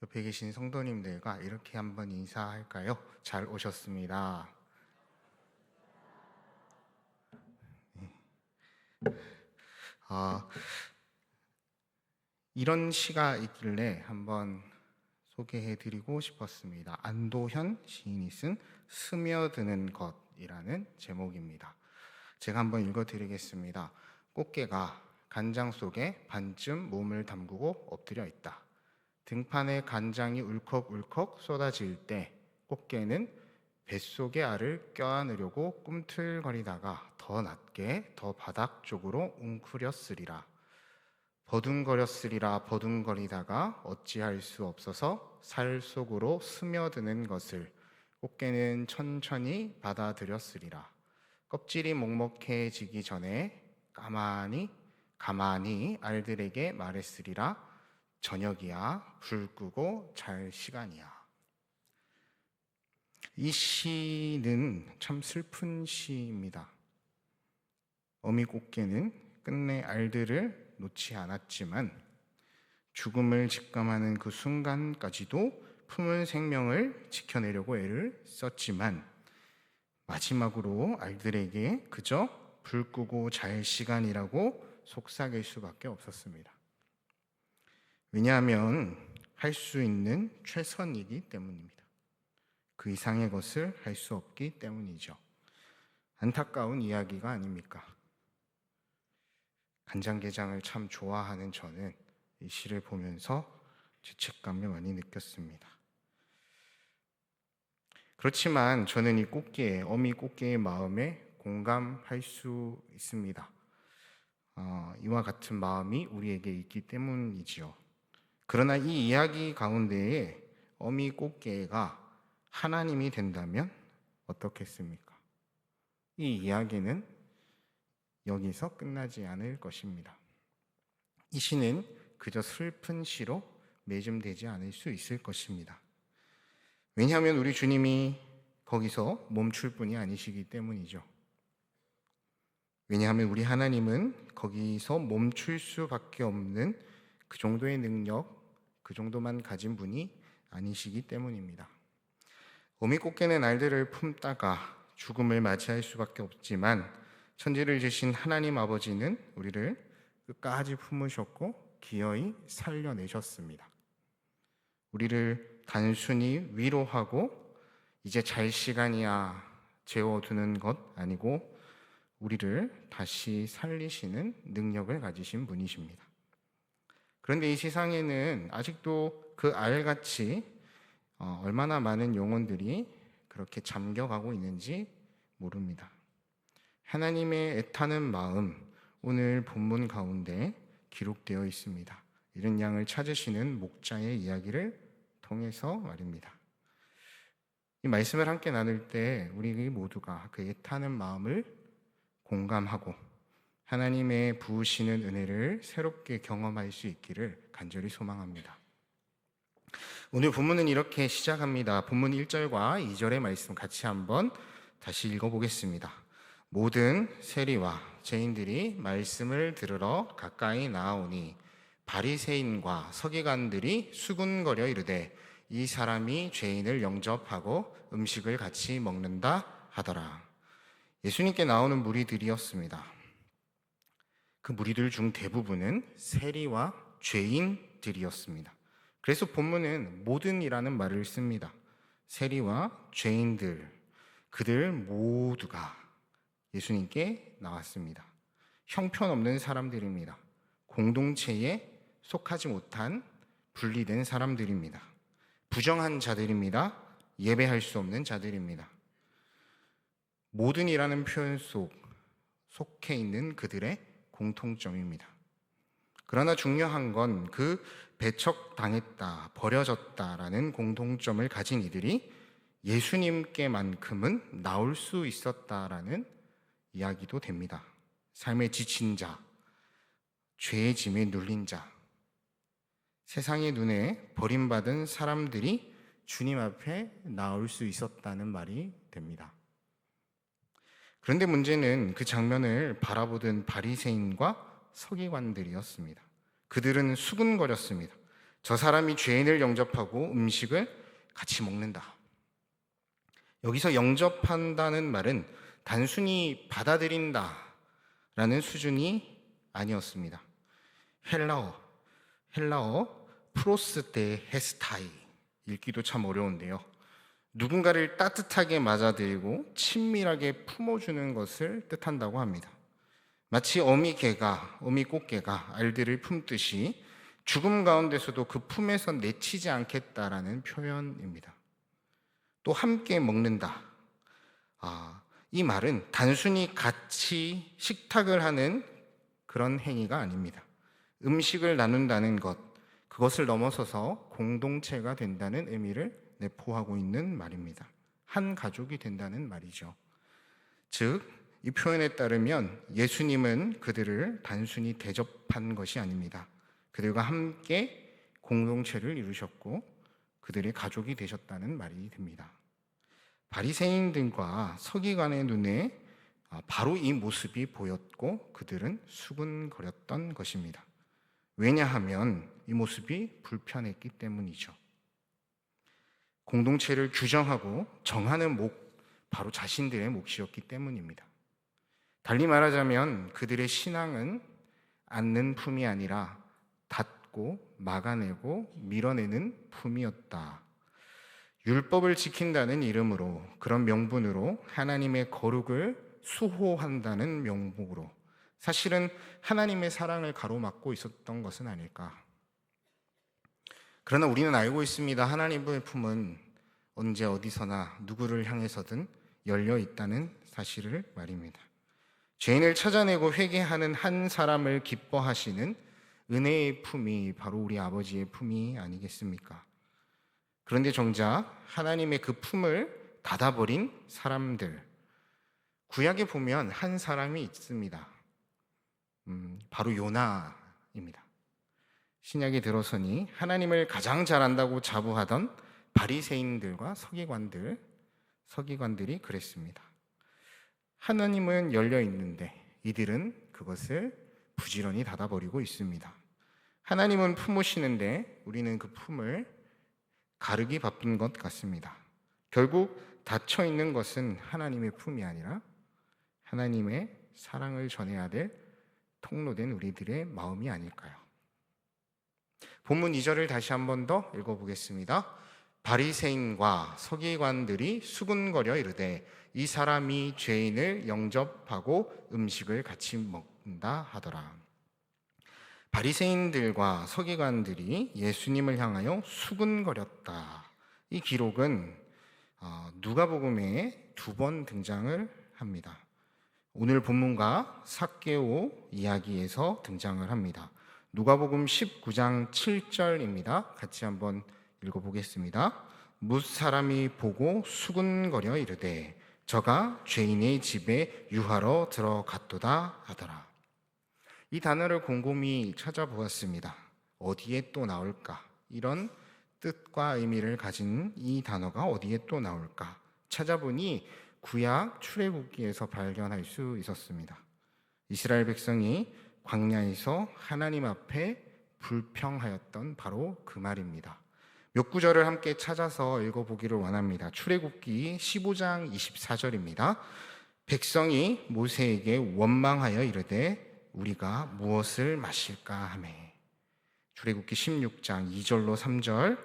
옆에 계신 성도님들과 이렇게 한번 인사할까요? 잘 오셨습니다. 아, 이런 시가 있길래 한번 소개해드리고 싶었습니다. 안도현 시인이 쓴 스며드는 것이라는 제목입니다. 제가 한번 읽어드리겠습니다. 꽃게가 간장 속에 반쯤 몸을 담그고 엎드려 있다. 등판에 간장이 울컥울컥 쏟아질 때 꽃게는 뱃속의 알을 껴안으려고 꿈틀거리다가 더 낮게 더 바닥 쪽으로 웅크렸으리라. 버둥거렸으리라. 버둥거리다가 어찌할 수 없어서 살 속으로 스며드는 것을 꽃게는 천천히 받아들였으리라. 껍질이 먹먹해지기 전에 가만히 알들에게 말했으리라. 저녁이야, 불 끄고 잘 시간이야. 이 시는 참 슬픈 시입니다. 어미꽃게는 끝내 알들을 놓지 않았지만 죽음을 직감하는 그 순간까지도 품은 생명을 지켜내려고 애를 썼지만 마지막으로 알들에게 그저 불 끄고 잘 시간이라고 속삭일 수밖에 없었습니다. 왜냐하면 할 수 있는 최선이기 때문입니다. 그 이상의 것을 할 수 없기 때문이죠. 안타까운 이야기가 아닙니까? 간장게장을 참 좋아하는 저는 이 시를 보면서 죄책감을 많이 느꼈습니다. 그렇지만 저는 이 어미 꽃게의 마음에 공감할 수 있습니다. 이와 같은 마음이 우리에게 있기 때문이지요. 그러나 이 이야기 가운데에 어미 꽃게가 하나님이 된다면 어떻겠습니까? 이 이야기는 여기서 끝나지 않을 것입니다. 이 시는 그저 슬픈 시로 매점되지 않을 수 있을 것입니다. 왜냐하면 우리 주님이 거기서 멈출 분이 아니시기 때문이죠. 왜냐하면 우리 하나님은 거기서 멈출 수밖에 없는 그 정도의 능력, 그 정도만 가진 분이 아니시기 때문입니다. 어미꽃게는 알들을 품다가 죽음을 맞이할 수밖에 없지만 천지를 지신 하나님 아버지는 우리를 끝까지 품으셨고 기어이 살려내셨습니다. 우리를 단순히 위로하고 이제 잘 시간이야 재워두는 것 아니고 우리를 다시 살리시는 능력을 가지신 분이십니다. 그런데 이 세상에는 아직도 그 알같이 얼마나 많은 영혼들이 그렇게 잠겨가고 있는지 모릅니다. 하나님의 애타는 마음, 오늘 본문 가운데 기록되어 있습니다. 이런 양을 찾으시는 목자의 이야기를 통해서 말입니다. 이 말씀을 함께 나눌 때 우리 모두가 그 애타는 마음을 공감하고 하나님의 부으시는 은혜를 새롭게 경험할 수 있기를 간절히 소망합니다. 오늘 본문은 이렇게 시작합니다. 본문 1절과 2절의 말씀 같이 한번 다시 읽어보겠습니다. 모든 세리와 죄인들이 말씀을 들으러 가까이 나아오니 바리새인과 서기관들이 수군거려 이르되 이 사람이 죄인을 영접하고 음식을 같이 먹는다 하더라. 예수님께 나오는 무리들이었습니다. 그 무리들 중 대부분은 세리와 죄인들이었습니다. 그래서 본문은 모든이라는 말을 씁니다. 세리와 죄인들, 그들 모두가 예수님께 나왔습니다. 형편없는 사람들입니다. 공동체에 속하지 못한 분리된 사람들입니다. 부정한 자들입니다. 예배할 수 없는 자들입니다. 모든이라는 표현 속해 있는 그들의 공통점입니다. 그러나 중요한 건 그 배척당했다, 버려졌다라는 공통점을 가진 이들이 예수님께만큼은 나올 수 있었다라는 이야기도 됩니다. 삶에 지친 자, 죄의 짐에 눌린 자, 세상의 눈에 버림받은 사람들이 주님 앞에 나올 수 있었다는 말이 됩니다. 그런데 문제는 그 장면을 바라보던 바리새인과 서기관들이었습니다. 그들은 수군거렸습니다. 저 사람이 죄인을 영접하고 음식을 같이 먹는다. 여기서 영접한다는 말은 단순히 받아들인다 라는 수준이 아니었습니다. 헬라어 프로스테 헤스타이, 읽기도 참 어려운데요. 누군가를 따뜻하게 맞아들이고 친밀하게 품어주는 것을 뜻한다고 합니다. 마치 어미 꽃게가 알들을 품듯이 죽음 가운데서도 그 품에서 내치지 않겠다라는 표현입니다. 또 함께 먹는다. 이 말은 단순히 같이 식탁을 하는 그런 행위가 아닙니다. 음식을 나눈다는 것, 그것을 넘어서서 공동체가 된다는 의미를 내포하고 있는 말입니다. 한 가족이 된다는 말이죠. 즉, 이 표현에 따르면 예수님은 그들을 단순히 대접한 것이 아닙니다. 그들과 함께 공동체를 이루셨고 그들의 가족이 되셨다는 말이 됩니다. 바리새인들과 서기관의 눈에 바로 이 모습이 보였고 그들은 수군거렸던 것입니다. 왜냐하면 이 모습이 불편했기 때문이죠. 공동체를 규정하고 정하는 바로 자신들의 몫이었기 때문입니다. 달리 말하자면 그들의 신앙은 앉는 품이 아니라 닫고 막아내고 밀어내는 품이었다. 율법을 지킨다는 이름으로, 그런 명분으로 하나님의 거룩을 수호한다는 명목으로 사실은 하나님의 사랑을 가로막고 있었던 것은 아닐까. 그러나 우리는 알고 있습니다. 하나님의 품은 언제 어디서나 누구를 향해서든 열려 있다는 사실을 말입니다. 죄인을 찾아내고 회개하는 한 사람을 기뻐하시는 은혜의 품이 바로 우리 아버지의 품이 아니겠습니까? 그런데 정작 하나님의 그 품을 닫아버린 사람들, 구약에 보면 한 사람이 있습니다. 바로 요나입니다. 신약에 들어서니 하나님을 가장 잘한다고 자부하던 바리새인들과 서기관들이 그랬습니다. 하나님은 열려 있는데 이들은 그것을 부지런히 닫아버리고 있습니다. 하나님은 품으시는데 우리는 그 품을 가르기 바쁜 것 같습니다. 결국 닫혀 있는 것은 하나님의 품이 아니라 하나님의 사랑을 전해야 될 통로된 우리들의 마음이 아닐까요? 본문 2절을 다시 한 번 더 읽어보겠습니다. 바리새인과 서기관들이 수군거려 이르되 이 사람이 죄인을 영접하고 음식을 같이 먹는다 하더라. 바리새인들과 서기관들이 예수님을 향하여 수군거렸다. 이 기록은 누가복음에 2번 등장을 합니다. 오늘 본문과 삭개오 이야기에서 등장을 합니다. 누가복음 19장 7절입니다. 같이 한번 읽어보겠습니다. 뭇 사람이 보고 수군거려 이르되 저가 죄인의 집에 유하러 들어갔도다 하더라. 이 단어를 곰곰이 찾아보았습니다. 어디에 또 나올까? 이런 뜻과 의미를 가진 이 단어가 어디에 또 나올까? 찾아보니 구약 출애굽기에서 발견할 수 있었습니다. 이스라엘 백성이 광야에서 하나님 앞에 불평하였던 바로 그 말입니다. 몇 구절을 함께 찾아서 읽어보기를 원합니다. 출애굽기 15장 24절입니다. 백성이 모세에게 원망하여 이르되 우리가 무엇을 마실까 하매. 출애굽기 16장 2절로 3절.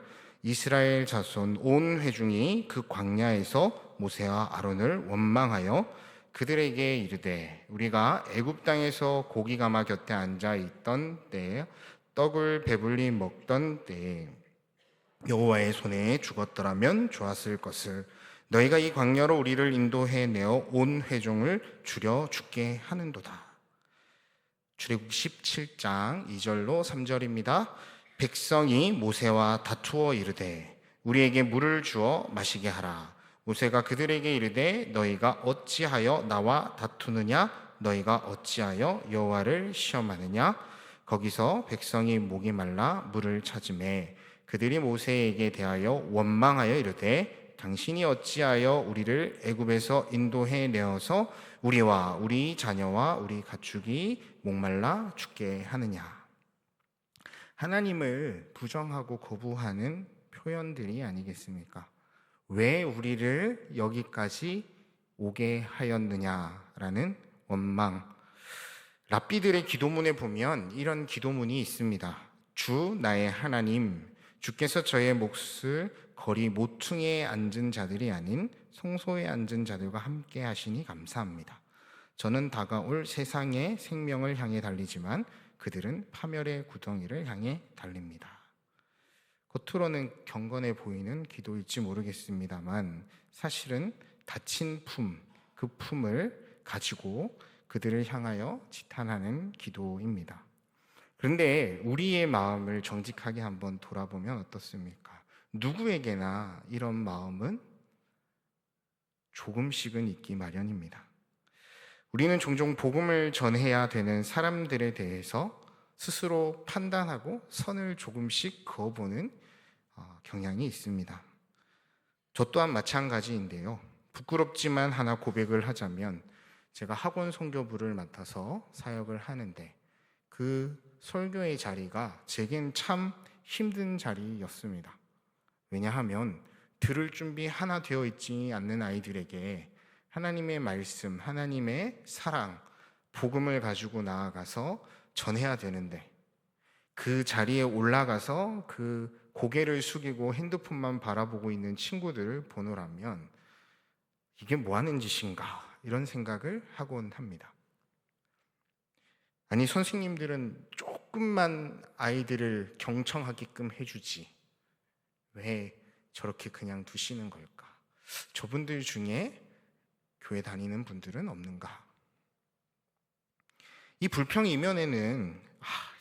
이스라엘 자손 온 회중이 그 광야에서 모세와 아론을 원망하여 그들에게 이르되 우리가 애굽 땅에서 고기 가마 곁에 앉아 있던 때에 떡을 배불리 먹던 때에 여호와의 손에 죽었더라면 좋았을 것을 너희가 이 광야로 우리를 인도해 내어 온 회중을 줄여 죽게 하는도다. 출애굽기 17장 2절로 3절입니다. 백성이 모세와 다투어 이르되 우리에게 물을 주어 마시게 하라. 모세가 그들에게 이르되 너희가 어찌하여 나와 다투느냐? 너희가 어찌하여 여호와를 시험하느냐? 거기서 백성이 목이 말라 물을 찾으매 그들이 모세에게 대하여 원망하여 이르되 당신이 어찌하여 우리를 애굽에서 인도해 내어서 우리와 우리 자녀와 우리 가축이 목말라 죽게 하느냐? 하나님을 부정하고 거부하는 표현들이 아니겠습니까? 왜 우리를 여기까지 오게 하였느냐라는 원망. 랍비들의 기도문에 보면 이런 기도문이 있습니다. 주 나의 하나님, 주께서 저의 몫을 거리 모퉁이에 앉은 자들이 아닌 성소에 앉은 자들과 함께 하시니 감사합니다. 저는 다가올 세상의 생명을 향해 달리지만 그들은 파멸의 구덩이를 향해 달립니다. 겉으로는 경건해 보이는 기도일지 모르겠습니다만 사실은 다친 품, 그 품을 가지고 그들을 향하여 지탄하는 기도입니다. 그런데 우리의 마음을 정직하게 한번 돌아보면 어떻습니까? 누구에게나 이런 마음은 조금씩은 있기 마련입니다. 우리는 종종 복음을 전해야 되는 사람들에 대해서 스스로 판단하고 선을 조금씩 그어보는 경향이 있습니다. 저 또한 마찬가지인데요. 부끄럽지만 하나 고백을 하자면 제가 학원 선교부를 맡아서 사역을 하는데 그 설교의 자리가 제겐 참 힘든 자리였습니다. 왜냐하면 들을 준비 하나 되어 있지 않는 아이들에게 하나님의 말씀, 하나님의 사랑, 복음을 가지고 나아가서 전해야 되는데 그 자리에 올라가서 그 고개를 숙이고 핸드폰만 바라보고 있는 친구들을 보노라면 이게 뭐 하는 짓인가 이런 생각을 하곤 합니다. 아니 선생님들은 조금만 아이들을 경청하게끔 해주지 왜 저렇게 그냥 두시는 걸까? 저분들 중에 교회 다니는 분들은 없는가? 이 불평 이면에는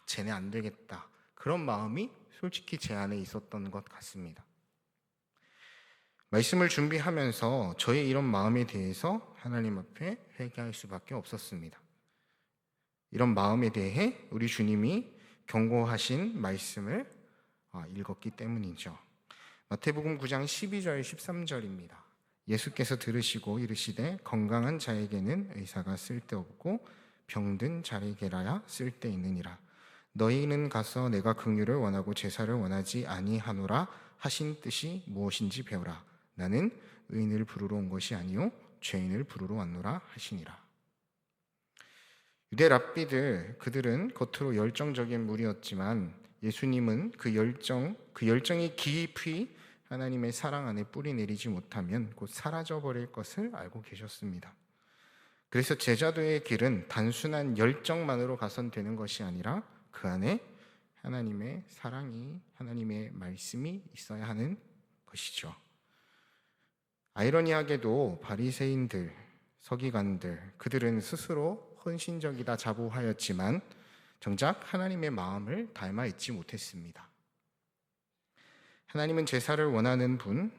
쟤네 안 되겠다 그런 마음이 솔직히 제 안에 있었던 것 같습니다. 말씀을 준비하면서 저의 이런 마음에 대해서 하나님 앞에 회개할 수밖에 없었습니다. 이런 마음에 대해 우리 주님이 경고하신 말씀을 읽었기 때문이죠. 마태복음 9장 12절 13절입니다. 예수께서 들으시고 이르시되 건강한 자에게는 의사가 쓸데없고 병든 자에게라야 쓸데있느니라. 너희는 가서 내가 긍휼을 원하고 제사를 원하지 아니하노라 하신 뜻이 무엇인지 배우라. 나는 의인을 부르러 온 것이 아니요 죄인을 부르러 왔노라 하시니라. 유대 랍비들 그들은 겉으로 열정적인 무리였지만 예수님은 그 열정이 깊이 하나님의 사랑 안에 뿌리 내리지 못하면 곧 사라져 버릴 것을 알고 계셨습니다. 그래서 제자도의 길은 단순한 열정만으로 가선 되는 것이 아니라 그 안에 하나님의 사랑이, 하나님의 말씀이 있어야 하는 것이죠. 아이러니하게도 바리새인들, 서기관들 그들은 스스로 헌신적이다 자부하였지만 정작 하나님의 마음을 닮아 있지 못했습니다. 하나님은 제사를 원하는 분,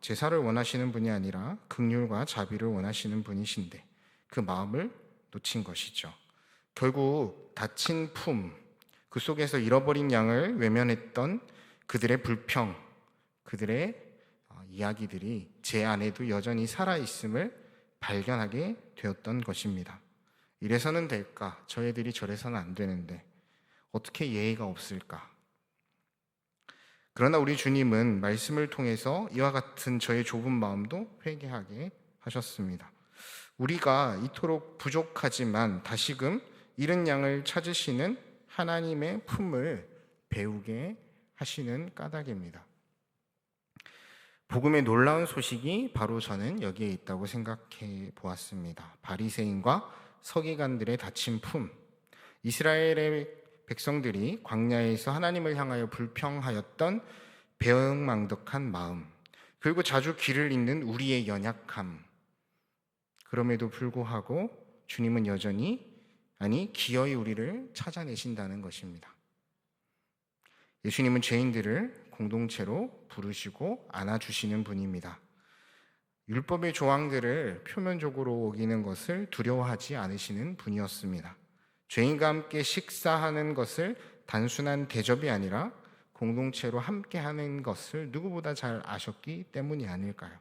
제사를 원하시는 분이 아니라 긍휼과 자비를 원하시는 분이신데 그 마음을 놓친 것이죠. 결국 다친 품, 그 속에서 잃어버린 양을 외면했던 그들의 불평, 그들의 이야기들이 제 안에도 여전히 살아있음을 발견하게 되었던 것입니다. 이래서는 될까? 저 애들이 저래서는 안 되는데 어떻게 예의가 없을까? 그러나 우리 주님은 말씀을 통해서 이와 같은 저의 좁은 마음도 회개하게 하셨습니다. 우리가 이토록 부족하지만 다시금 잃은 양을 찾으시는 하나님의 품을 배우게 하시는 까닭입니다. 복음의 놀라운 소식이 바로 저는 여기에 있다고 생각해 보았습니다. 바리새인과 서기관들의 다친 품, 이스라엘의 백성들이 광야에서 하나님을 향하여 불평하였던 배은망덕한 마음, 그리고 자주 길을 잃는 우리의 연약함, 그럼에도 불구하고 주님은 여전히 기어이 우리를 찾아내신다는 것입니다. 예수님은 죄인들을 공동체로 부르시고 안아주시는 분입니다. 율법의 조항들을 표면적으로 어기는 것을 두려워하지 않으시는 분이었습니다. 죄인과 함께 식사하는 것을 단순한 대접이 아니라 공동체로 함께하는 것을 누구보다 잘 아셨기 때문이 아닐까요?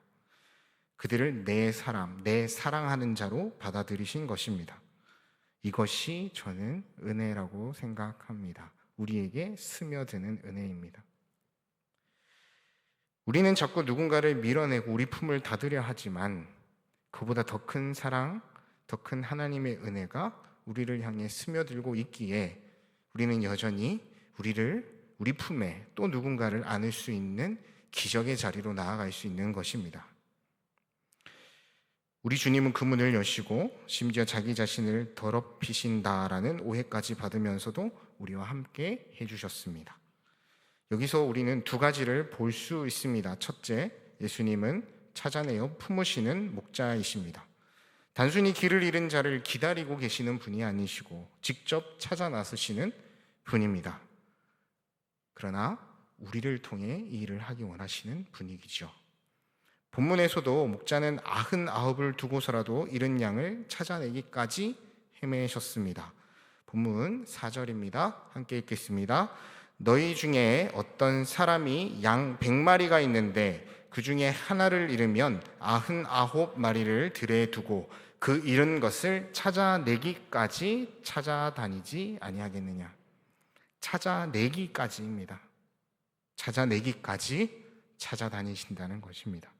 그들을 내 사람, 내 사랑하는 자로 받아들이신 것입니다. 이것이 저는 은혜라고 생각합니다. 우리에게 스며드는 은혜입니다. 우리는 자꾸 누군가를 밀어내고 우리 품을 닫으려 하지만 그보다 더 큰 사랑, 더 큰 하나님의 은혜가 우리를 향해 스며들고 있기에 우리는 여전히 우리 품에 또 누군가를 안을 수 있는 기적의 자리로 나아갈 수 있는 것입니다. 우리 주님은 그 문을 여시고 심지어 자기 자신을 더럽히신다라는 오해까지 받으면서도 우리와 함께 해주셨습니다. 여기서 우리는 두 가지를 볼 수 있습니다. 첫째, 예수님은 찾아내어 품으시는 목자이십니다. 단순히 길을 잃은 자를 기다리고 계시는 분이 아니시고 직접 찾아 나서시는 분입니다. 그러나 우리를 통해 이 일을 하기 원하시는 분이시죠. 본문에서도 목자는 99을 두고서라도 잃은 양을 찾아내기까지 헤매셨습니다. 본문 4절입니다. 함께 읽겠습니다. 너희 중에 어떤 사람이 양 100마리가 있는데 그 중에 하나를 잃으면 99마리를 들에 두고 그 잃은 것을 찾아내기까지 찾아다니지 아니하겠느냐. 찾아내기까지입니다. 찾아내기까지 찾아다니신다는 것입니다.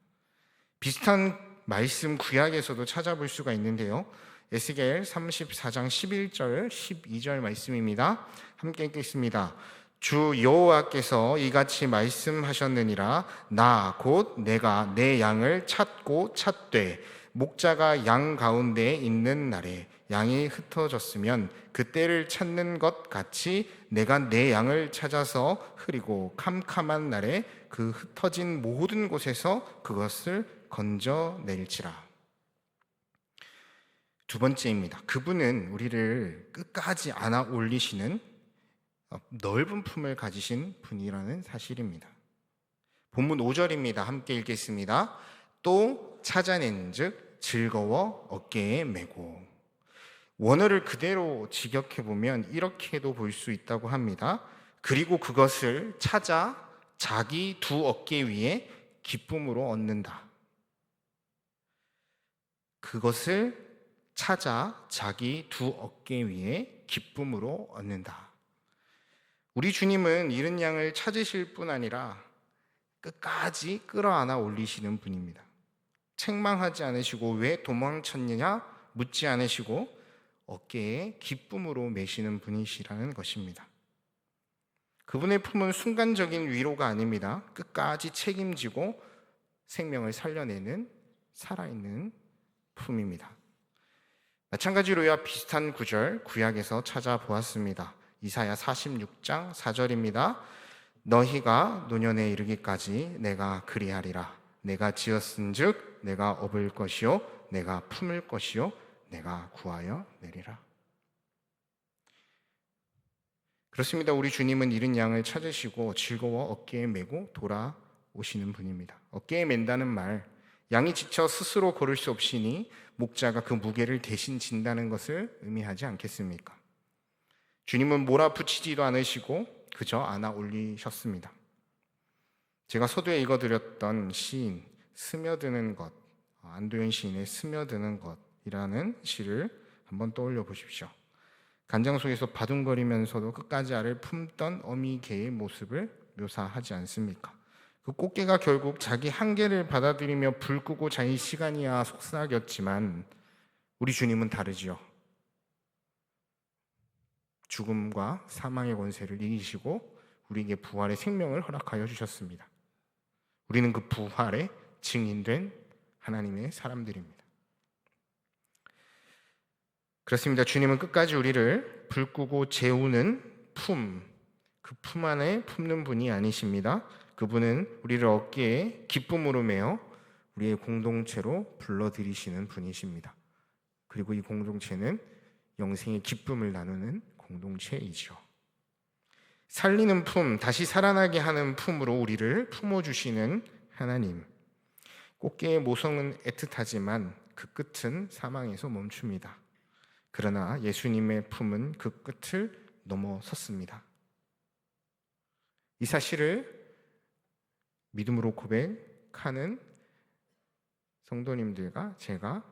비슷한 말씀 구약에서도 찾아볼 수가 있는데요. 에스겔 34장 11절 12절 말씀입니다. 함께 읽겠습니다. 주 여호와께서 이같이 말씀하셨느니라. 나 곧 내가 내 양을 찾고 찾되 목자가 양 가운데에 있는 날에 양이 흩어졌으면 그때를 찾는 것 같이 내가 내 양을 찾아서 흐리고 캄캄한 날에 그 흩어진 모든 곳에서 그것을 건져낼지라. 두 번째입니다. 그분은 우리를 끝까지 안아 올리시는 넓은 품을 가지신 분이라는 사실입니다. 본문 5절입니다. 함께 읽겠습니다. 또 찾아낸즉 즐거워 어깨에 메고. 원어를 그대로 직역해보면 이렇게도 볼 수 있다고 합니다. 그리고 그것을 찾아 자기 두 어깨 위에 기쁨으로 얻는다. 그것을 찾아 자기 두 어깨 위에 기쁨으로 얻는다. 우리 주님은 잃은 양을 찾으실 뿐 아니라 끝까지 끌어안아 올리시는 분입니다. 책망하지 않으시고 왜 도망쳤느냐 묻지 않으시고 어깨에 기쁨으로 메시는 분이시라는 것입니다. 그분의 품은 순간적인 위로가 아닙니다. 끝까지 책임지고 생명을 살려내는 살아있는 품입니다. 마찬가지로 이와 비슷한 구절 구약에서 찾아보았습니다. 이사야 46장 4절입니다. 너희가 노년에 이르기까지 내가 그리하리라. 내가 지었은즉 내가 업을 것이요 내가 품을 것이요 내가 구하여 내리라. 그렇습니다. 우리 주님은 잃은 양을 찾으시고 즐거워 어깨에 메고 돌아오시는 분입니다. 어깨에 맨다는 말, 양이 지쳐 스스로 걸을 수 없으니 목자가 그 무게를 대신 진다는 것을 의미하지 않겠습니까? 주님은 몰아붙이지도 않으시고 그저 안아 올리셨습니다. 제가 서두에 읽어드렸던 시인 스며드는 것, 안도현 시인의 스며드는 것이라는 시를 한번 떠올려 보십시오. 간장 속에서 바둥거리면서도 끝까지 알을 품던 어미개의 모습을 묘사하지 않습니까? 그 꽃게가 결국 자기 한계를 받아들이며 불 끄고 자기 시간이야 속삭였지만 우리 주님은 다르지요. 죽음과 사망의 권세를 이기시고 우리에게 부활의 생명을 허락하여 주셨습니다. 우리는 그 부활의 증인된 하나님의 사람들입니다. 그렇습니다. 주님은 끝까지 우리를 불 끄고 재우는 품, 그 품 안에 품는 분이 아니십니다. 그분은 우리를 어깨에 기쁨으로 메어 우리의 공동체로 불러들이시는 분이십니다. 그리고 이 공동체는 영생의 기쁨을 나누는 공동체이죠. 살리는 품, 다시 살아나게 하는 품으로 우리를 품어주시는 하나님. 꽃게의 모성은 애틋하지만 그 끝은 사망에서 멈춥니다. 그러나 예수님의 품은 그 끝을 넘어섰습니다. 이 사실을 믿음으로 고백하는 성도님들과 제가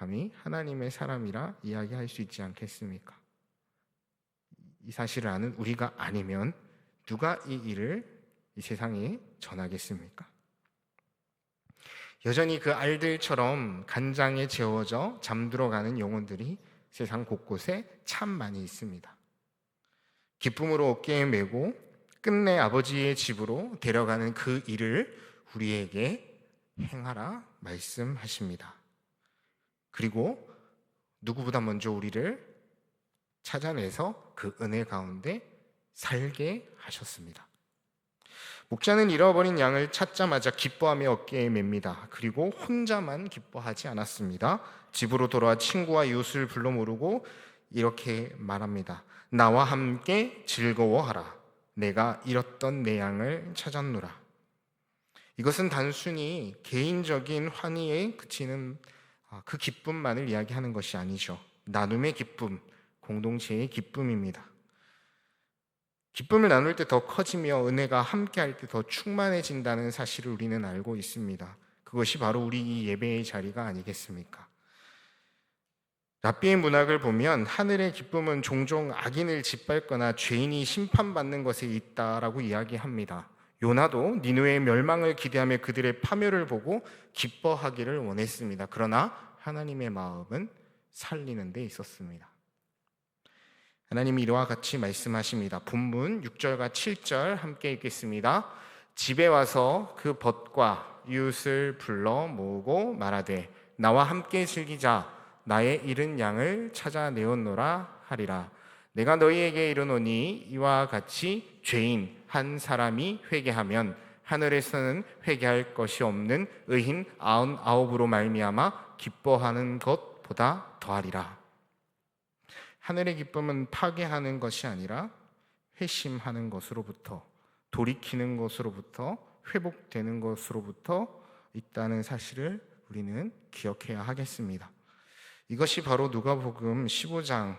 감히 하나님의 사람이라 이야기할 수 있지 않겠습니까? 이 사실을 아는 우리가 아니면 누가 이 일을 이 세상에 전하겠습니까? 여전히 그 알들처럼 간장에 재워져 잠들어가는 영혼들이 세상 곳곳에 참 많이 있습니다. 기쁨으로 어깨에 메고 끝내 아버지의 집으로 데려가는 그 일을 우리에게 행하라 말씀하십니다. 그리고 누구보다 먼저 우리를 찾아내서 그 은혜 가운데 살게 하셨습니다. 목자는 잃어버린 양을 찾자마자 기뻐하며 어깨에 맵니다. 그리고 혼자만 기뻐하지 않았습니다. 집으로 돌아와 친구와 이웃을 불러 모르고 이렇게 말합니다. 나와 함께 즐거워하라. 내가 잃었던 내 양을 찾았노라. 이것은 단순히 개인적인 환희에 그치는 그 기쁨만을 이야기하는 것이 아니죠. 나눔의 기쁨, 공동체의 기쁨입니다. 기쁨을 나눌 때 더 커지며 은혜가 함께할 때 더 충만해진다는 사실을 우리는 알고 있습니다. 그것이 바로 우리 이 예배의 자리가 아니겠습니까? 랍비의 문학을 보면 하늘의 기쁨은 종종 악인을 짓밟거나 죄인이 심판받는 것에 있다라고 이야기합니다. 요나도 니느웨의 멸망을 기대하며 그들의 파멸을 보고 기뻐하기를 원했습니다. 그러나 하나님의 마음은 살리는 데 있었습니다. 하나님이 이와 같이 말씀하십니다. 본문 6절과 7절 함께 읽겠습니다. 집에 와서 그 벗과 이웃을 불러 모으고 말하되 나와 함께 즐기자. 나의 잃은 양을 찾아내었노라 하리라. 내가 너희에게 이르노니 이와 같이 죄인 한 사람이 회개하면 하늘에서는 회개할 것이 없는 의인 99으로 말미암아 기뻐하는 것보다 더하리라. 하늘의 기쁨은 파괴하는 것이 아니라 회심하는 것으로부터, 돌이키는 것으로부터, 회복되는 것으로부터 있다는 사실을 우리는 기억해야 하겠습니다. 이것이 바로 누가복음 15장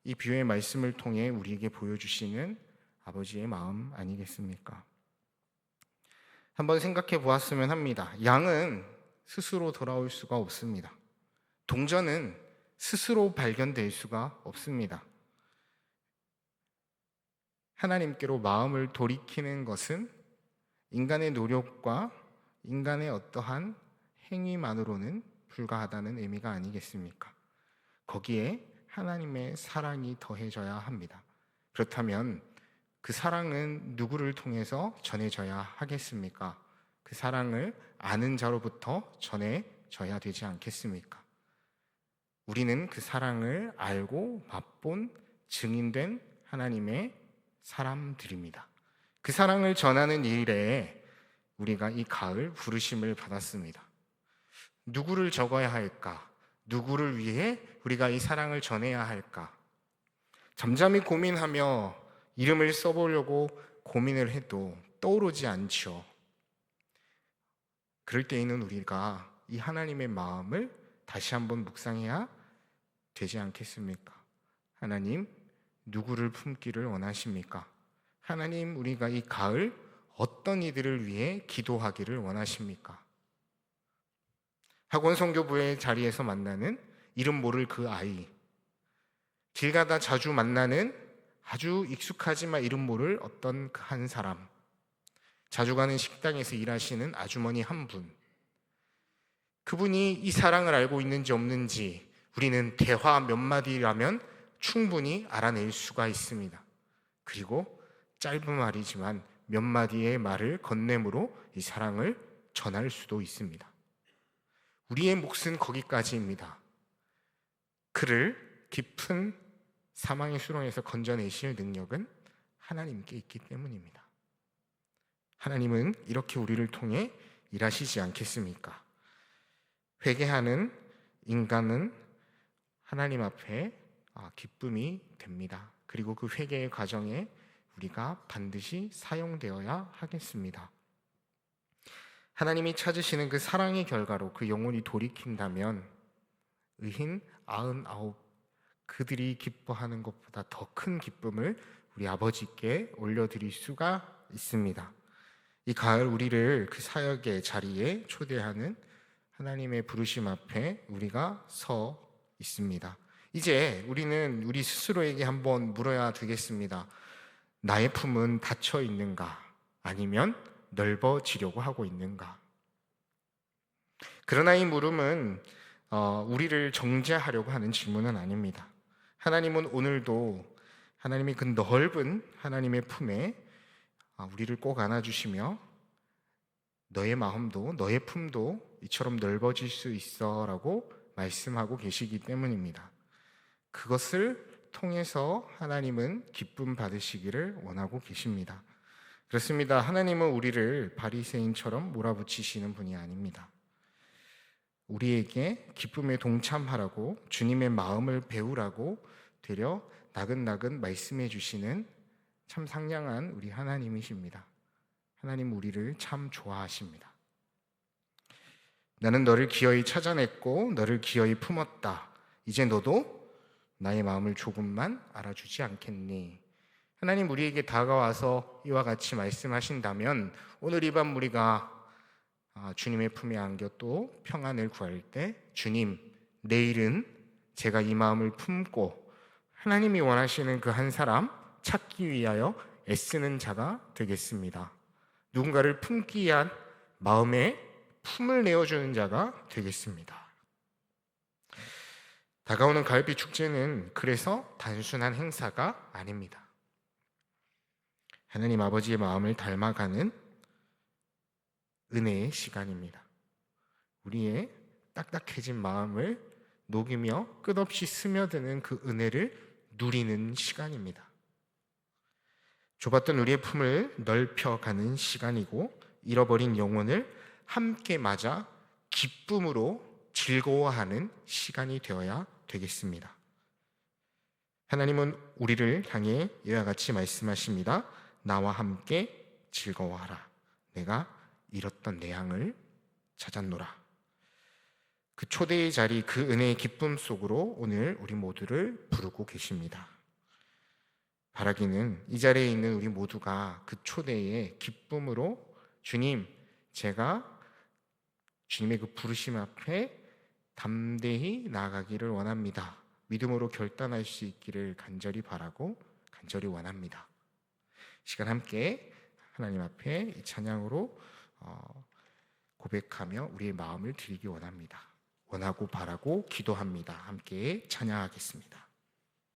이 비유의 말씀을 통해 우리에게 보여주시는 아버지의 마음 아니겠습니까? 한번 생각해 보았으면 합니다. 양은 스스로 돌아올 수가 없습니다. 동전은 스스로 발견될 수가 없습니다. 하나님께로 마음을 돌이키는 것은 인간의 노력과 인간의 어떠한 행위만으로는 불가하다는 의미가 아니겠습니까? 거기에 하나님의 사랑이 더해져야 합니다. 그렇다면 그 사랑은 누구를 통해서 전해져야 하겠습니까? 그 사랑을 아는 자로부터 전해져야 되지 않겠습니까? 우리는 그 사랑을 알고 맛본 증인된 하나님의 사람들입니다. 그 사랑을 전하는 일에 우리가 이 가을 부르심을 받았습니다. 누구를 적어야 할까? 누구를 위해 우리가 이 사랑을 전해야 할까? 잠잠히 고민하며 이름을 써보려고 고민을 해도 떠오르지 않죠. 그럴 때에는 우리가 이 하나님의 마음을 다시 한번 묵상해야 되지 않겠습니까? 하나님, 누구를 품기를 원하십니까? 하나님, 우리가 이 가을 어떤 이들을 위해 기도하기를 원하십니까? 학원 선교부의 자리에서 만나는 이름 모를 그 아이, 길 가다 자주 만나는 아주 익숙하지만 이름 모를 어떤 그 한 사람, 자주 가는 식당에서 일하시는 아주머니 한 분, 그분이 이 사랑을 알고 있는지 없는지 우리는 대화 몇 마디라면 충분히 알아낼 수가 있습니다. 그리고 짧은 말이지만 몇 마디의 말을 건네므로 이 사랑을 전할 수도 있습니다. 우리의 몫은 거기까지입니다. 그를 깊은 사망의 수렁에서 건져내실 능력은 하나님께 있기 때문입니다. 하나님은 이렇게 우리를 통해 일하시지 않겠습니까? 회개하는 인간은 하나님 앞에 기쁨이 됩니다. 그리고 그 회개의 과정에 우리가 반드시 사용되어야 하겠습니다. 하나님이 찾으시는 그 사랑의 결과로 그 영혼이 돌이킨다면 의인 99 그들이 기뻐하는 것보다 더 큰 기쁨을 우리 아버지께 올려드릴 수가 있습니다. 이 가을 우리를 그 사역의 자리에 초대하는 하나님의 부르심 앞에 우리가 서 있습니다. 이제 우리는 우리 스스로에게 한번 물어야 되겠습니다. 나의 품은 닫혀 있는가? 아니면 넓어지려고 하고 있는가? 그러나 이 물음은 우리를 정죄하려고 하는 질문은 아닙니다. 하나님은 오늘도 하나님의 그 넓은 하나님의 품에 우리를 꼭 안아주시며 너의 마음도 너의 품도 이처럼 넓어질 수 있어 라고 말씀하고 계시기 때문입니다. 그것을 통해서 하나님은 기쁨 받으시기를 원하고 계십니다. 그렇습니다. 하나님은 우리를 바리새인처럼 몰아붙이시는 분이 아닙니다. 우리에게 기쁨에 동참하라고 주님의 마음을 배우라고 되려 나긋나긋 말씀해 주시는 참 상냥한 우리 하나님이십니다. 하나님 우리를 참 좋아하십니다. 나는 너를 기어이 찾아냈고 너를 기어이 품었다. 이제 너도 나의 마음을 조금만 알아주지 않겠니? 하나님 우리에게 다가와서 이와 같이 말씀하신다면 오늘 이 밤 우리가 주님의 품에 안겨 또 평안을 구할 때 주님, 내일은 제가 이 마음을 품고 하나님이 원하시는 그 한 사람 찾기 위하여 애쓰는 자가 되겠습니다. 누군가를 품기 위한 마음에 품을 내어주는 자가 되겠습니다. 다가오는 가을빛 축제는 그래서 단순한 행사가 아닙니다. 하나님 아버지의 마음을 닮아가는 은혜의 시간입니다. 우리의 딱딱해진 마음을 녹이며 끝없이 스며드는 그 은혜를 누리는 시간입니다. 좁았던 우리의 품을 넓혀가는 시간이고 잃어버린 영혼을 함께 맞아 기쁨으로 즐거워하는 시간이 되어야 되겠습니다. 하나님은 우리를 향해 이와 같이 말씀하십니다. 나와 함께 즐거워하라. 내가 잃었던 내 양을 찾았노라. 그 초대의 자리, 그 은혜의 기쁨 속으로 오늘 우리 모두를 부르고 계십니다. 바라기는 이 자리에 있는 우리 모두가 그 초대의 기쁨으로 주님, 제가 주님의 그 부르심 앞에 담대히 나아가기를 원합니다. 믿음으로 결단할 수 있기를 간절히 바라고 간절히 원합니다. 시간 함께 하나님 앞에 이 찬양으로 고백하며 우리의 마음을 드리기 원합니다. 원하고 바라고 기도합니다. 함께 찬양하겠습니다.